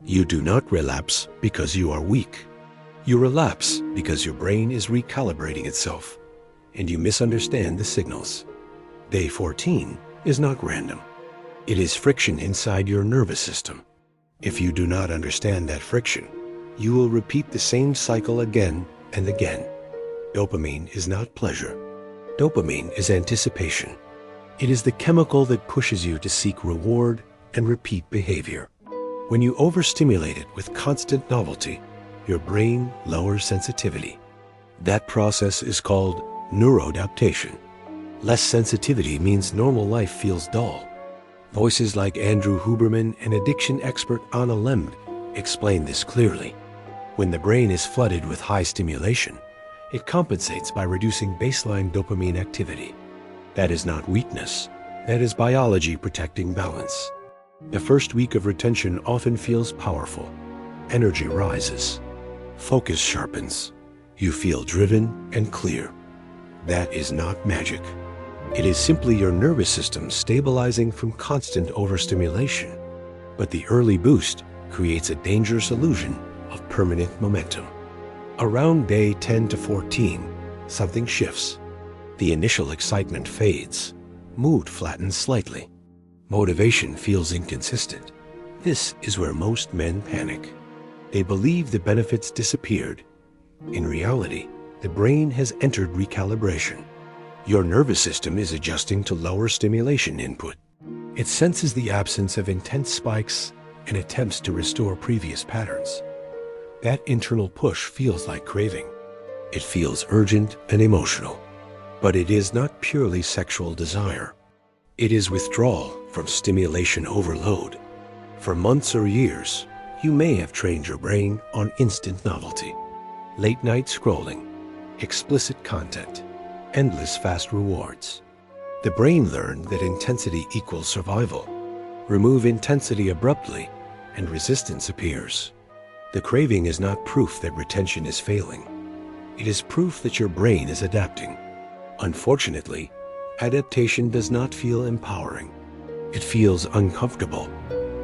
You do not relapse because you are weak. You relapse because your brain is recalibrating itself, and you misunderstand the signals. Day 14 is not random. It is friction inside your nervous system. If you do not understand that friction, you will repeat the same cycle again and again. Dopamine is not pleasure. Dopamine is anticipation. It is the chemical that pushes you to seek reward and repeat behavior. When you overstimulate it with constant novelty, your brain lowers sensitivity. That process is called neuroadaptation. Less sensitivity means normal life feels dull. Voices like Andrew Huberman and addiction expert Anna Lemd explain this clearly. When the brain is flooded with high stimulation, it compensates by reducing baseline dopamine activity. That is not weakness. That is biology protecting balance. The first week of retention often feels powerful. Energy rises. Focus sharpens. You feel driven and clear. That is not magic. It is simply your nervous system stabilizing from constant overstimulation. But the early boost creates a dangerous illusion of permanent momentum. Around day 10 to 14, something shifts. The initial excitement fades. Mood flattens slightly. Motivation feels inconsistent. This is where most men panic. They believe the benefits disappeared. In reality, the brain has entered recalibration. Your nervous system is adjusting to lower stimulation input. It senses the absence of intense spikes and attempts to restore previous patterns. That internal push feels like craving. It feels urgent and emotional. But it is not purely sexual desire. It is withdrawal from stimulation overload. For months or years, you may have trained your brain on instant novelty. Late night scrolling, explicit content, endless fast rewards. The brain learned that intensity equals survival. Remove intensity abruptly, and resistance appears. The craving is not proof that retention is failing. It is proof that your brain is adapting. Unfortunately, adaptation does not feel empowering. It feels uncomfortable.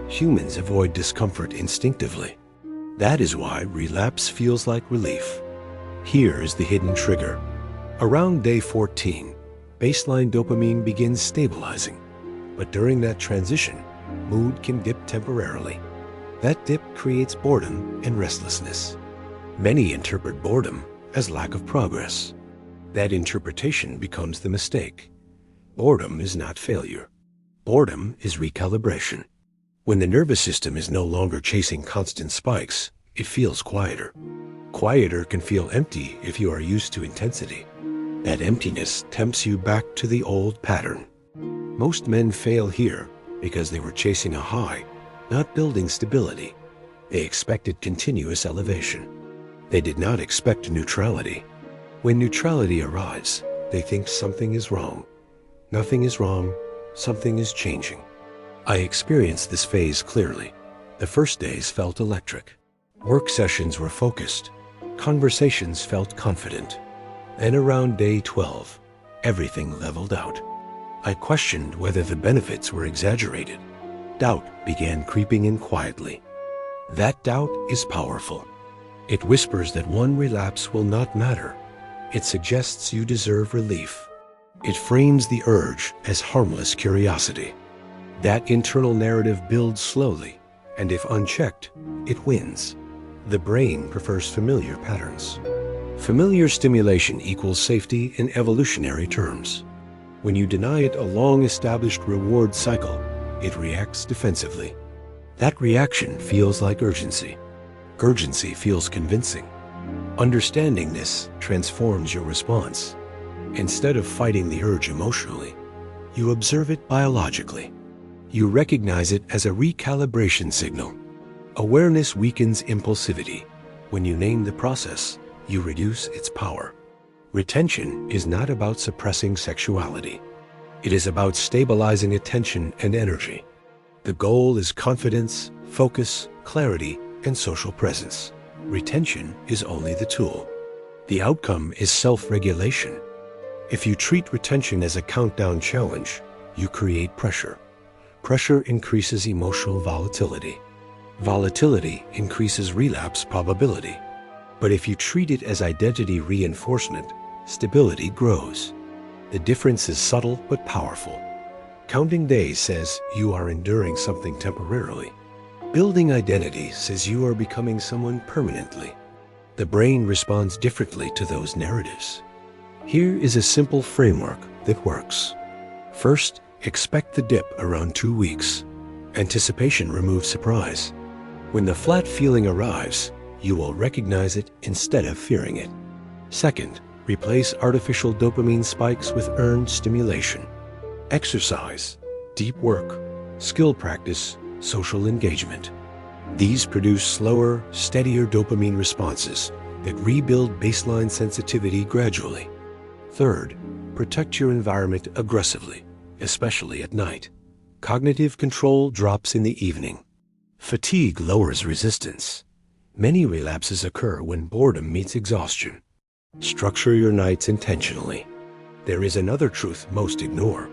Humans avoid discomfort instinctively. That is why relapse feels like relief. Here is the hidden trigger. Around day 14, baseline dopamine begins stabilizing. But during that transition, mood can dip temporarily. That dip creates boredom and restlessness. Many interpret boredom as lack of progress. That interpretation becomes the mistake. Boredom is not failure. Boredom is recalibration. When the nervous system is no longer chasing constant spikes, it feels quieter. Quieter can feel empty if you are used to intensity. That emptiness tempts you back to the old pattern. Most men fail here because they were chasing a high, not building stability. They expected continuous elevation. They did not expect neutrality. When neutrality arrives, they think something is wrong. Nothing is wrong. Something is changing. I experienced this phase clearly. The first days felt electric. Work sessions were focused. Conversations felt confident. Then around day 12, everything leveled out. I questioned whether the benefits were exaggerated. Doubt began creeping in quietly. That doubt is powerful. It whispers that one relapse will not matter. It suggests you deserve relief. It frames the urge as harmless curiosity. That internal narrative builds slowly, and if unchecked, it wins. The brain prefers familiar patterns. Familiar stimulation equals safety in evolutionary terms. When you deny it a long-established reward cycle, it reacts defensively. That reaction feels like urgency. Urgency feels convincing. Understanding this transforms your response. Instead of fighting the urge emotionally, you observe it biologically. You recognize it as a recalibration signal. Awareness weakens impulsivity. When you name the process, you reduce its power. Retention is not about suppressing sexuality. It is about stabilizing attention and energy. The goal is confidence, focus, clarity, and social presence. Retention is only the tool. The outcome is self-regulation. If you treat retention as a countdown challenge, you create pressure. Pressure increases emotional volatility. Volatility increases relapse probability. But if you treat it as identity reinforcement, stability grows. The difference is subtle but powerful. Counting days says you are enduring something temporarily. Building identity says you are becoming someone permanently. The brain responds differently to those narratives. Here is a simple framework that works. First, expect the dip around 2 weeks. Anticipation removes surprise. When the flat feeling arrives, you will recognize it instead of fearing it. Second, replace artificial dopamine spikes with earned stimulation. Exercise, deep work, skill practice, social engagement. These produce slower, steadier dopamine responses that rebuild baseline sensitivity gradually. Third, protect your environment aggressively, especially at night. Cognitive control drops in the evening. Fatigue lowers resistance. Many relapses occur when boredom meets exhaustion. Structure your nights intentionally. There is another truth most ignore.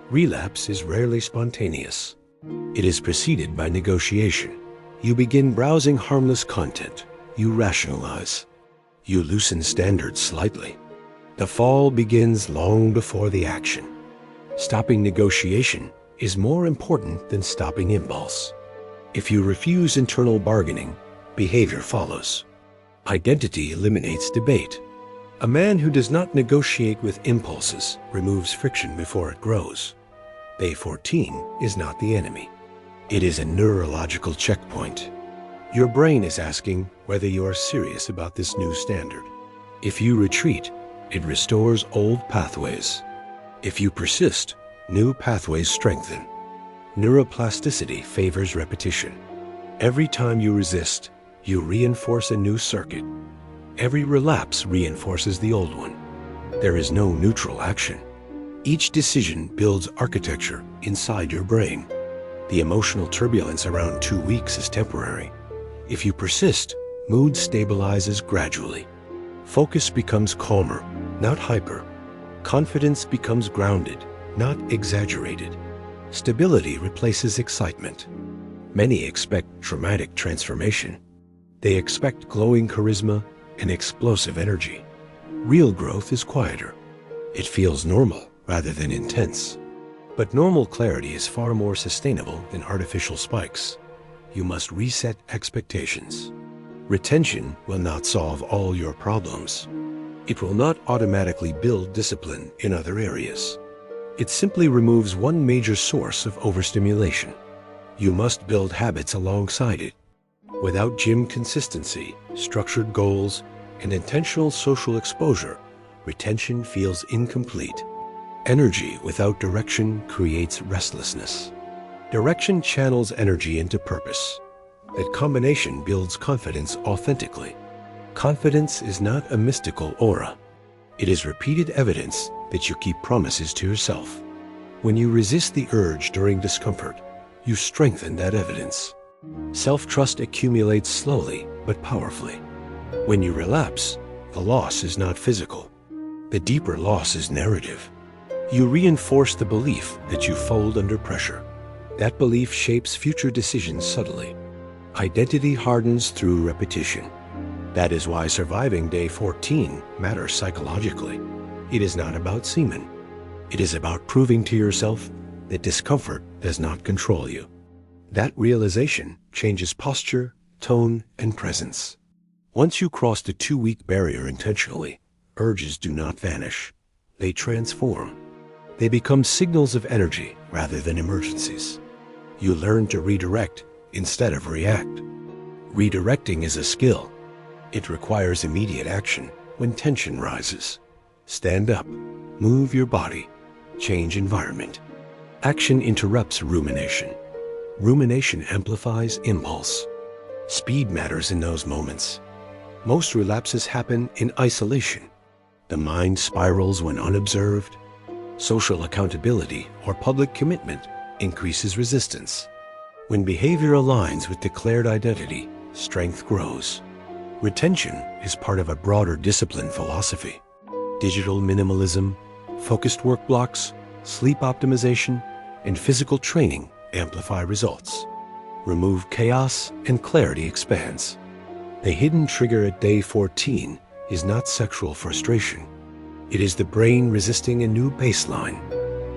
Relapse is rarely spontaneous. It is preceded by negotiation. You begin browsing harmless content. You rationalize. You loosen standards slightly. The fall begins long before the action. Stopping negotiation is more important than stopping impulse. If you refuse internal bargaining, behavior follows. Identity eliminates debate. A man who does not negotiate with impulses removes friction before it grows. Day 14 is not the enemy. It is a neurological checkpoint. Your brain is asking whether you are serious about this new standard. If you retreat, it restores old pathways. If you persist, new pathways strengthen. Neuroplasticity favors repetition. Every time you resist, you reinforce a new circuit. Every relapse reinforces the old one. There is no neutral action. Each decision builds architecture inside your brain. The emotional turbulence around 2 weeks is temporary. If you persist, mood stabilizes gradually. Focus becomes calmer, not hyper. Confidence becomes grounded, not exaggerated. Stability replaces excitement. Many expect dramatic transformation. They expect glowing charisma and explosive energy. Real growth is quieter. It feels normal rather than intense. But normal clarity is far more sustainable than artificial spikes. You must reset expectations. Retention will not solve all your problems. It will not automatically build discipline in other areas. It simply removes one major source of overstimulation. You must build habits alongside it. Without gym consistency, structured goals, and intentional social exposure, retention feels incomplete. Energy without direction creates restlessness. Direction channels energy into purpose. That combination builds confidence authentically. Confidence is not a mystical aura. It is repeated evidence that you keep promises to yourself. When you resist the urge during discomfort, you strengthen that evidence. Self-trust accumulates slowly but powerfully. When you relapse, the loss is not physical. The deeper loss is narrative. You reinforce the belief that you fold under pressure. That belief shapes future decisions subtly. Identity hardens through repetition. That is why surviving day 14 matters psychologically. It is not about semen. It is about proving to yourself that discomfort does not control you. That realization changes posture, tone, and presence. Once you cross the 2-week barrier intentionally, urges do not vanish. They transform. They become signals of energy rather than emergencies. You learn to redirect instead of react. Redirecting is a skill. It requires immediate action when tension rises. Stand up, move your body, change environment. Action interrupts rumination. Rumination amplifies impulse. Speed matters in those moments. Most relapses happen in isolation. The mind spirals when unobserved. Social accountability or public commitment increases resistance. When behavior aligns with declared identity, strength grows. Retention is part of a broader discipline philosophy. Digital minimalism, focused work blocks, sleep optimization, and physical training amplify results. Remove chaos and clarity expands. The hidden trigger at day 14 is not sexual frustration. It is the brain resisting a new baseline.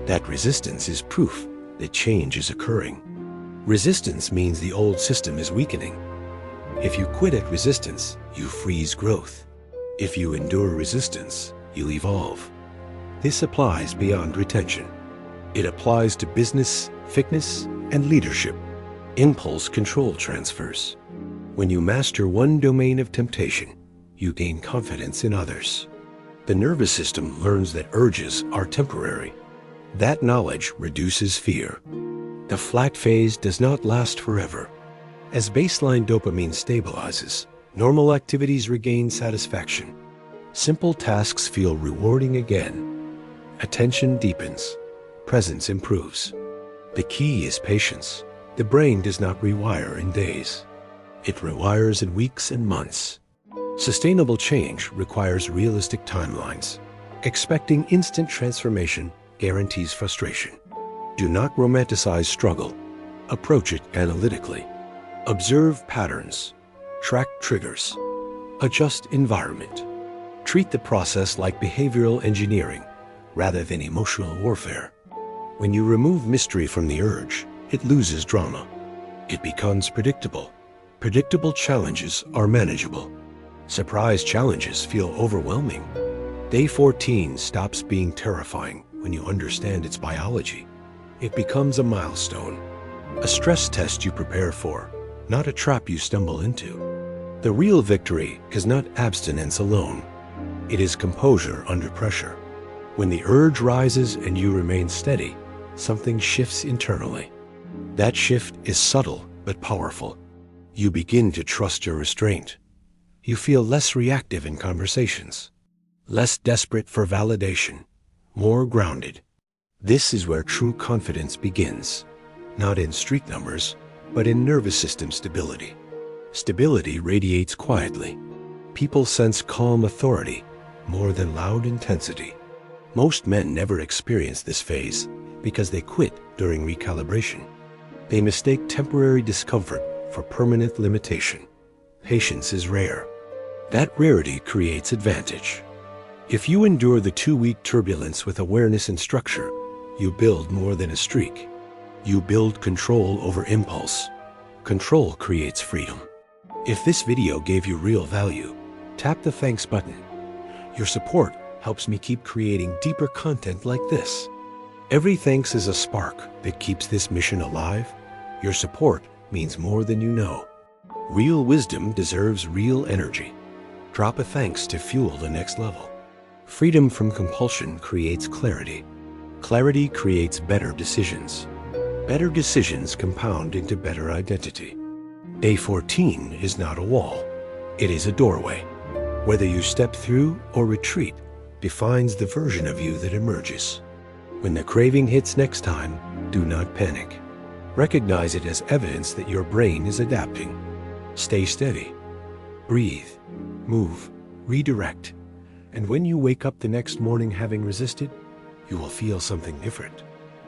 That resistance is proof that change is occurring. Resistance means the old system is weakening. If you quit at resistance, you freeze growth. If you endure resistance, you evolve. This applies beyond retention. It applies to business, fitness, and leadership. Impulse control transfers. When you master one domain of temptation, you gain confidence in others. The nervous system learns that urges are temporary. That knowledge reduces fear. The flat phase does not last forever. As baseline dopamine stabilizes, normal activities regain satisfaction. Simple tasks feel rewarding again. Attention deepens. Presence improves. The key is patience. The brain does not rewire in days. It rewires in weeks and months. Sustainable change requires realistic timelines. Expecting instant transformation guarantees frustration. Do not romanticize struggle. Approach it analytically. Observe patterns. Track triggers. Adjust environment. Treat the process like behavioral engineering rather than emotional warfare. When you remove mystery from the urge, it loses drama. It becomes predictable. Predictable challenges are manageable. Surprise challenges feel overwhelming. Day 14 stops being terrifying when you understand its biology. It becomes a milestone, a stress test you prepare for, not a trap you stumble into. The real victory is not abstinence alone. It is composure under pressure. When the urge rises and you remain steady, something shifts internally. That shift is subtle but powerful. You begin to trust your restraint. You feel less reactive in conversations, less desperate for validation, more grounded. This is where true confidence begins, not in street numbers, but in nervous system stability. Stability radiates quietly. People sense calm authority more than loud intensity. Most men never experience this phase because they quit during recalibration. They mistake temporary discomfort for permanent limitation. Patience is rare. That rarity creates advantage. If you endure the 2-week turbulence with awareness and structure, you build more than a streak. You build control over impulse. Control creates freedom. If this video gave you real value, tap the thanks button. Your support helps me keep creating deeper content like this. Every thanks is a spark that keeps this mission alive. Your support means more than you know. Real wisdom deserves real energy. Drop a thanks to fuel the next level. Freedom from compulsion creates clarity. Clarity creates better decisions. Better decisions compound into better identity. Day 14 is not a wall. It is a doorway. Whether you step through or retreat defines the version of you that emerges. When the craving hits next time, do not panic. Recognize it as evidence that your brain is adapting. Stay steady. Breathe. Move. Redirect. And when you wake up the next morning having resisted, you will feel something different.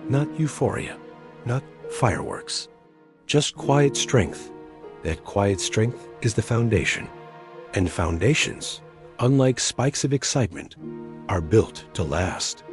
Not euphoria. Not fireworks. Just quiet strength. That quiet strength is the foundation. And foundations, unlike spikes of excitement, are built to last.